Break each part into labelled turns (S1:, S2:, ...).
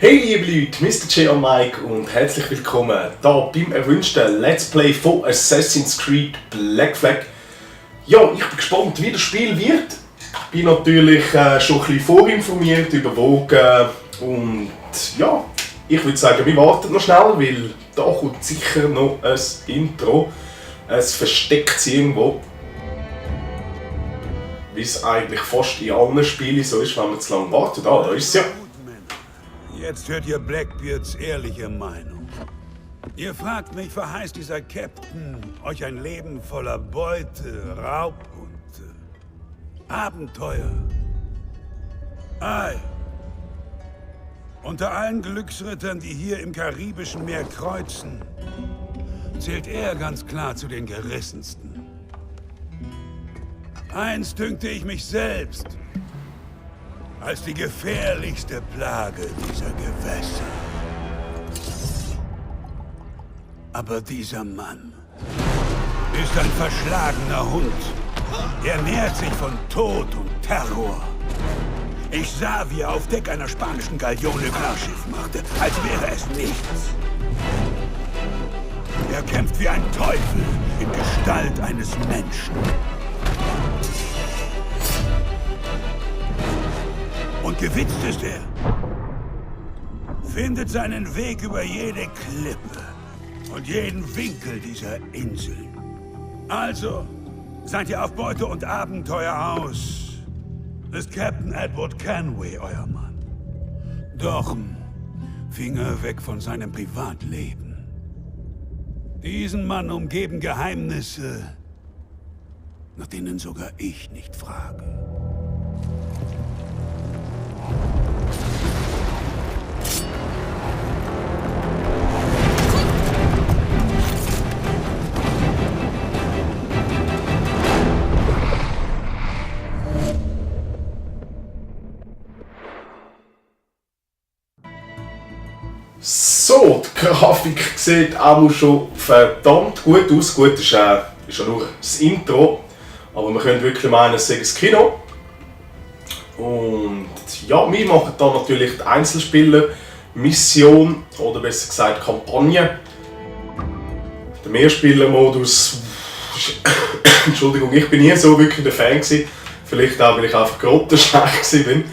S1: Hey liebe Leute, Mr. J und Mike und herzlich willkommen hier beim erwünschten Let's Play von Assassin's Creed Black Flag. Ja, ich bin gespannt, wie das Spiel wird. Ich bin natürlich schon ein bisschen vorinformiert, überwogen und ja, ich würde sagen, wir warten noch schnell, weil da kommt sicher noch ein Intro. Es versteckt sich irgendwo, wie es eigentlich fast in allen Spielen so ist, wenn man zu lange wartet. Da ist es ja.
S2: Jetzt hört ihr Blackbeards ehrliche Meinung. Ihr fragt mich, verheißt dieser Captain euch ein Leben voller Beute, Raub und Abenteuer? Ei. Unter allen Glücksrittern, die hier im karibischen Meer kreuzen, zählt er ganz klar zu den gerissensten. Einst dünkte ich mich selbst als die gefährlichste Plage dieser Gewässer. Aber dieser Mann ist ein verschlagener Hund. Er nährt sich von Tod und Terror. Ich sah, wie er auf Deck einer spanischen Galeone Klarschrift machte, als wäre es nichts. Er kämpft wie ein Teufel in Gestalt eines Menschen. Und gewitzt ist er. Findet seinen Weg über jede Klippe und jeden Winkel dieser Inseln. Also, seid ihr auf Beute und Abenteuer aus? Ist Captain Edward Kenway euer Mann? Doch, Finger weg von seinem Privatleben. Diesen Mann umgeben Geheimnisse, nach denen sogar ich nicht frage.
S1: So, die Grafik sieht auch schon verdammt gut aus. Gut, ist ja nur das Intro, aber man könnte wirklich meinen, es sei ein Kino. Und ja, wir machen hier natürlich die Einzelspieler-Mission, oder besser gesagt Kampagne. Der Mehrspieler-Modus, Entschuldigung, ich bin nie so wirklich der Fan gewesen. Vielleicht auch, weil ich einfach grottenschlecht war.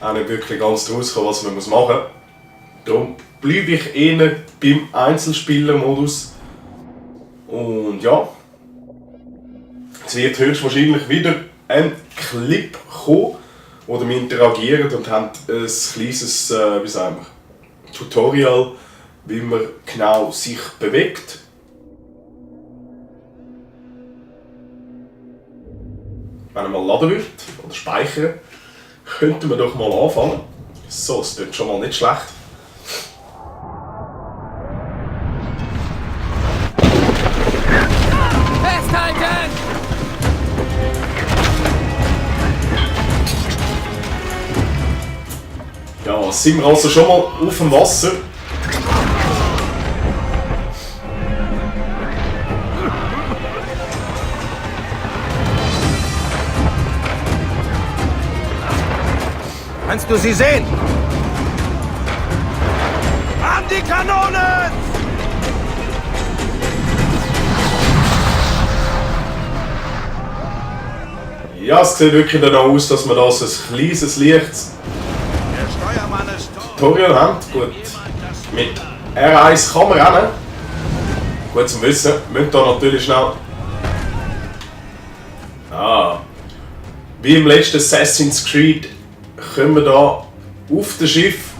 S1: Auch nicht wirklich ganz rausgekommen, was man machen muss. Darum bleibe ich eher beim Einzelspieler-Modus. Und ja, es wird höchstwahrscheinlich wieder ein Clip kommen, wo wir interagieren und haben ein kleines wie sagen wir, Tutorial, wie man genau sich bewegt. Wenn er mal laden wird oder speichern, könnten wir doch mal anfangen. So, es tut schon mal nicht schlecht.
S3: Festhalten!
S1: Ja, sind wir also schon mal auf dem Wasser.
S3: Kannst du sie sehen?
S2: An die Kanonen!
S1: Ja, es sieht wirklich danach aus, dass wir da so ein kleines Licht
S2: Der Steuermann ist tot.
S1: Tutorial haben. Gut, mit R1 kann man rennen. Gut zum Wissen, wir müssen da natürlich schnell. Wie im letzten Assassin's Creed können wir da auf dem Schiff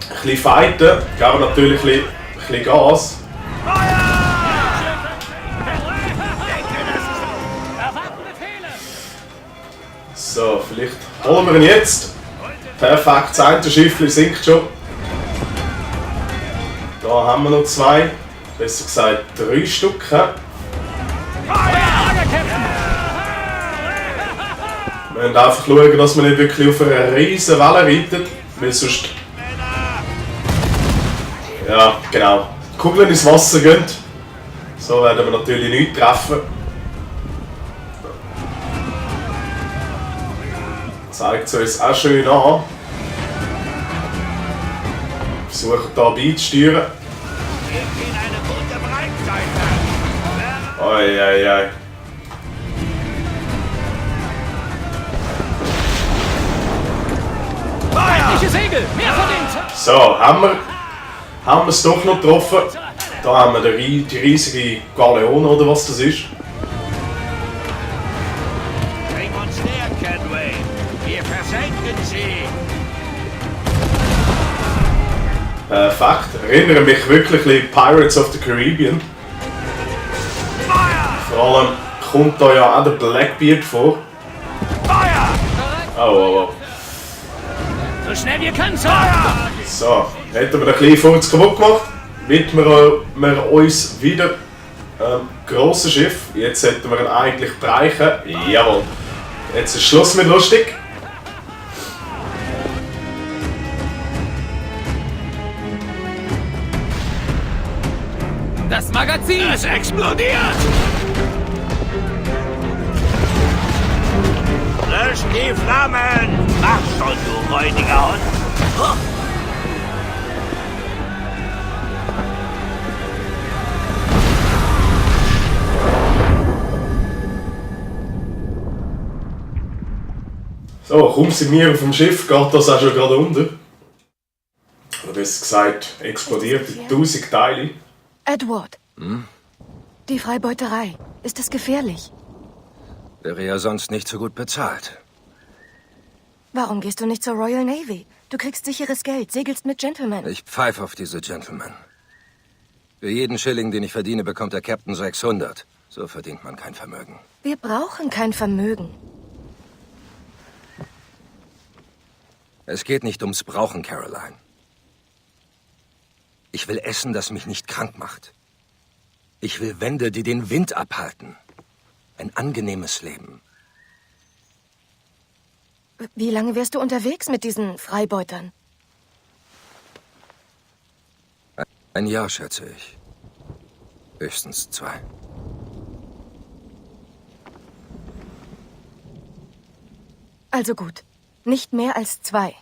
S1: ein bisschen fighten, geben natürlich ein bisschen Gas. So, vielleicht holen wir ihn jetzt. Perfekt, das eine Schiff sinkt schon. Da haben wir noch zwei, besser gesagt 3 Stück. Wir müssen einfach schauen, dass wir nicht wirklich auf einer riesen Welle reiten, weil sonst... Ja, genau. Die Kugeln ins Wasser gehen. So werden wir natürlich nichts treffen. Zeigt es uns auch schön an. Versuchen da beizusteuern.
S2: Wir gehen eine gute Breitseite.
S1: Ei.
S3: Feindliche Segel! Mehr von denen!
S1: So, haben wir es doch noch getroffen. Da haben wir die riesige Galeone, oder was das ist.
S2: Bring uns näher, Kenway. Wir versenken sie.
S1: Perfekt. Erinnere mich wirklich an Pirates of the Caribbean. Vor allem kommt da ja auch der Blackbeard vor. Oh.
S3: So schnell wir können, Sir!
S1: So, hätten wir den kleinen Furz kaputt gemacht, widmen wir uns wieder grossen Schiff. Jetzt hätten wir ihn eigentlich bereichen. Jawohl. Jetzt ist Schluss mit lustig.
S3: Das Magazin!
S2: Es explodiert! Löscht die Flammen! Mach schon, du räudiger Hund!
S1: So, kaum sind wir auf dem Schiff, geht das auch schon gerade unter. Oder besser gesagt, explodiert in 1000 Teile.
S4: Edward. Die Freibeuterei. Ist es gefährlich?
S3: Wäre ja sonst nicht so gut bezahlt.
S4: Warum gehst du nicht zur Royal Navy? Du kriegst sicheres Geld, segelst mit Gentlemen.
S3: Ich pfeife auf diese Gentlemen. Für jeden Schilling, den ich verdiene, bekommt der Captain 600. So verdient man kein Vermögen.
S4: Wir brauchen kein Vermögen.
S3: Es geht nicht ums Brauchen, Caroline. Ich will Essen, das mich nicht krank macht. Ich will Wände, die den Wind abhalten. Ein angenehmes Leben.
S4: Wie lange wärst du unterwegs mit diesen Freibeutern?
S3: Ein Jahr, schätze ich. Höchstens 2.
S4: Also gut. Nicht mehr als 2.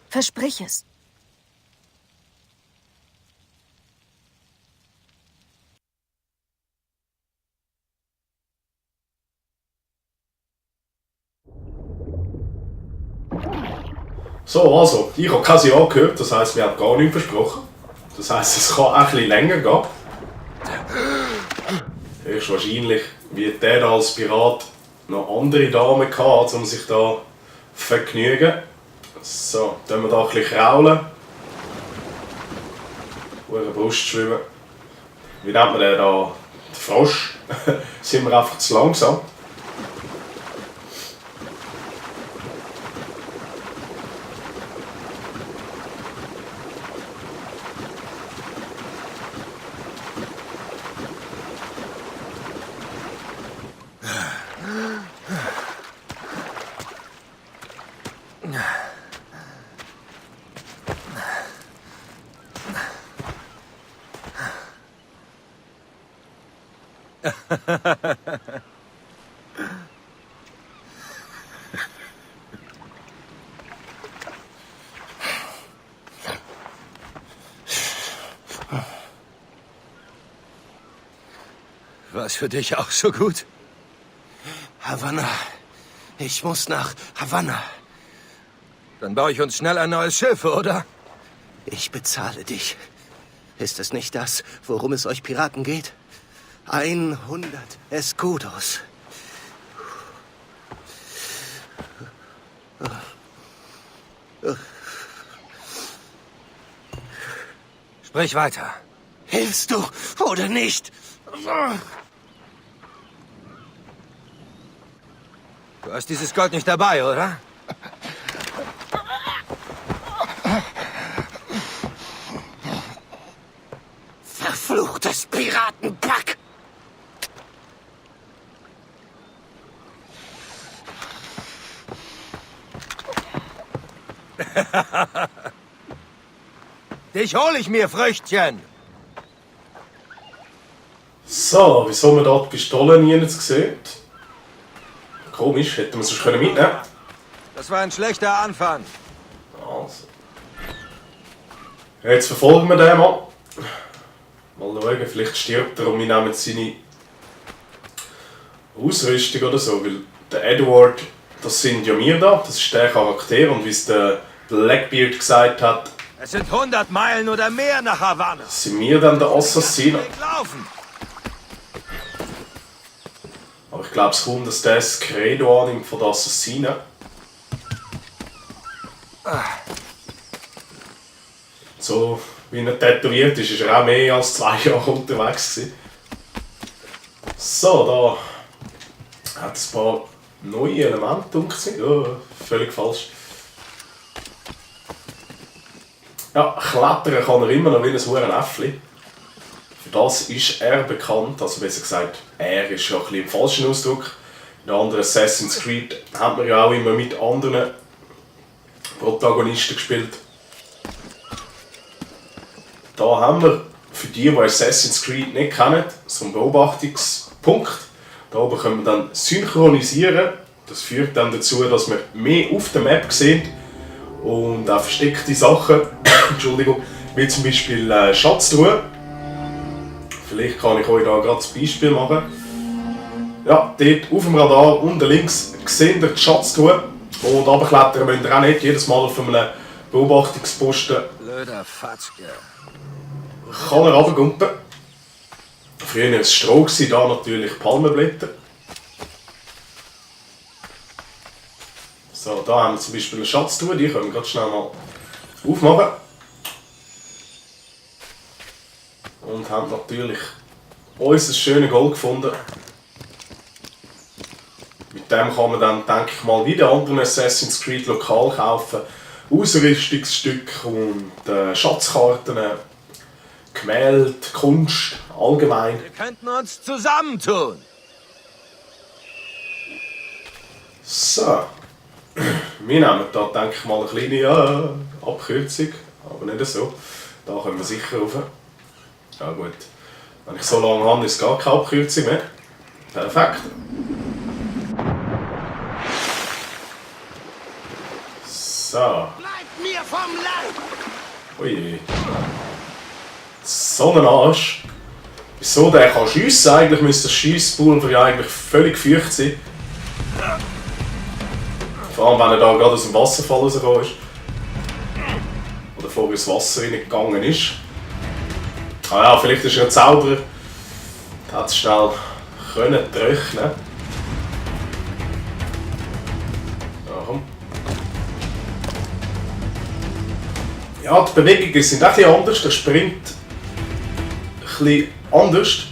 S4: Versprich es.
S1: So, also, ich habe kein Jahr gehört, das heisst, wir haben gar nichts versprochen. Das heisst, es kann auch ein bisschen länger gehen. Höchstwahrscheinlich wird der als Pirat noch andere Damen gehabt, um sich da zu vergnügen. So, dann wir da ein bisschen kraulen. Hure Brust schwimmen. Wie nennt man den da? Den Frosch? Sind wir einfach zu langsam?
S3: War's für dich auch so gut?
S5: Havanna. Ich muss nach Havanna.
S3: Dann baue ich uns schnell ein neues Schiff, oder?
S5: Ich bezahle dich. Ist es nicht das, worum es euch Piraten geht? 100 Escudos.
S3: Sprich weiter.
S5: Hilfst du oder nicht?
S3: Du hast dieses Gold nicht dabei, oder?
S5: Verfluchtes Piratenpack!
S3: Dich hol ich mir, Früchtchen!
S1: So, wieso man da die Pistole nie sieht? Komisch, hätten wir es mitnehmen können.
S3: Das war ein schlechter Anfang.
S1: Also. Jetzt verfolgen wir den mal. Mal schauen, vielleicht stirbt er und wir nehmen seine Ausrüstung oder so. Weil der Edward, das sind ja wir da, das ist der Charakter. Und wie es der Blackbeard gesagt hat,
S3: Es sind 100 Meilen oder mehr nach Havanna.
S1: sind wir dann der Assassiner.
S3: Laufen.
S1: Aber ich glaube, es kommt, dass der das Credo annimmt von den Assassinen. So wie er tätowiert ist, ist er auch mehr als 2 Jahre unterwegs gewesen. So, da hat es ein paar neue Elemente umgesehen. Oh, völlig falsch. Ja, klettern kann er immer noch wie ein Hurenäffli. Für das ist er bekannt, also besser gesagt, er ist ja ein bisschen im falschen Ausdruck. In anderen Assassin's Creed hat man ja auch immer mit anderen Protagonisten gespielt. Da haben wir, für die Assassin's Creed nicht kennen, so einen Beobachtungspunkt. Da oben können wir dann synchronisieren. Das führt dann dazu, dass wir mehr auf der Map sehen und auch versteckte Sachen, Entschuldigung, wie zum Beispiel Schatztruhe. Vielleicht kann ich euch da gerade ein Beispiel machen. Ja, dort auf dem Radar unten links seht ihr die Schatztruhe. Und runterklettern müsst ihr auch nicht jedes Mal auf einem Beobachtungsposten.
S3: Blöder Fatzke.
S1: Kann er runtergumpen. Früher war es Stroh, da natürlich Palmenblätter. So, da haben wir zum Beispiel eine Schatztruhe, die können wir ganz schnell mal aufmachen. Und haben natürlich unser schönes Gold gefunden. Mit dem kann man dann, denke ich mal, wie die anderen Assassin's Creed lokal kaufen. Ausrüstungsstücke und Schatzkarten, Gemälde, Kunst, allgemein.
S3: Wir könnten uns zusammentun.
S1: So. Wir nehmen da, denke ich mal, eine kleine Abkürzung, aber nicht so. Da können wir sicher rauf. Ja gut. Wenn ich so lange habe, ist es gar keine Abkürzung mehr. Perfekt. So.
S3: Bleibt mir vom Leib!
S1: Ui. So ein Arsch. Wieso der kann schiessen? Eigentlich müsste das Schiesspulver ja eigentlich völlig feucht sein. Vor allem wenn er da gerade aus dem Wasserfall rausgekommen ist. Oder vorher ins Wasser reingegangen ist. Ah ja, vielleicht ist er ein Zauberer. Der hat es schnell können trocknen. Ja, komm. Ja, die Bewegungen sind auch ein bisschen anders. Er springt ein bisschen anders.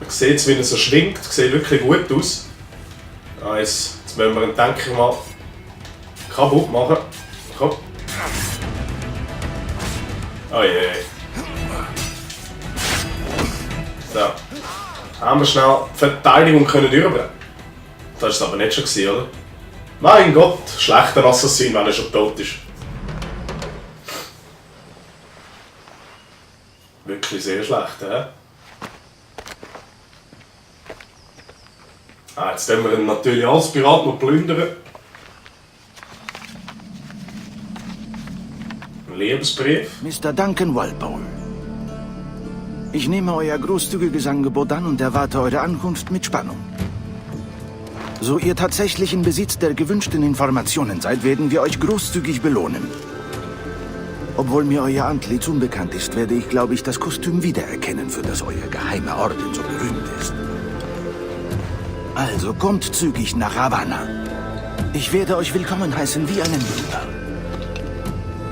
S1: Man sieht es, wie er so schwingt. Sieht wirklich gut aus. Ja, jetzt müssen wir ihn, denke ich mal, kaputt machen. Komm. Oh je. So. Haben wir schnell die Verteidigung können durchbringen. Das war es aber nicht schon gewesen, oder? Mein Gott, schlechter Assassin, wenn er schon tot ist. Wirklich sehr schlecht, hä? Jetzt können wir ihn natürlich als Pirat noch plündern. Ein Lebensbrief.
S6: Mr. Duncan Walpole. Ich nehme euer großzügiges Angebot an und erwarte eure Ankunft mit Spannung. So ihr tatsächlich in Besitz der gewünschten Informationen seid, werden wir euch großzügig belohnen. Obwohl mir euer Antlitz unbekannt ist, werde ich, glaube ich, das Kostüm wiedererkennen, für das euer geheimer Orden so berühmt ist. Also kommt zügig nach Havanna. Ich werde euch willkommen heißen wie einen Bruder.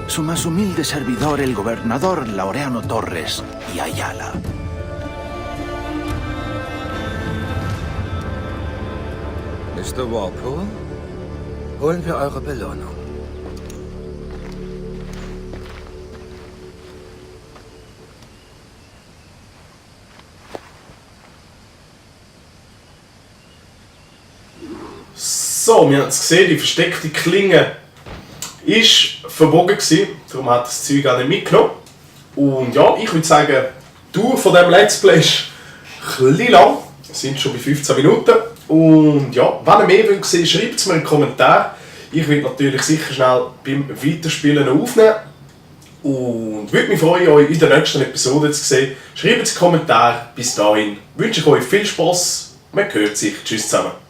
S6: Su más humilde servidor, el gobernador Laureano Torres y Ayala.
S3: Mr. Walpole, holen wir eure Belohnung.
S1: So, wir haben es gesehen, die versteckte Klinge war verbogen gewesen, darum hat das Zeug auch nicht mitgenommen. Und ja, ich würde sagen, die Tour von diesem Let's Play ist ein bisschen lang, wir sind schon bei 15 Minuten. Und ja, wenn ihr mehr wollt sehen, schreibt es mir in den Kommentaren. Ich will natürlich sicher schnell beim Weiterspielen aufnehmen. Und würde mich freuen, euch in der nächsten Episode zu sehen. Schreibt einen Kommentar. Bis dahin wünsche ich euch viel Spass. Man hört sich. Tschüss zusammen.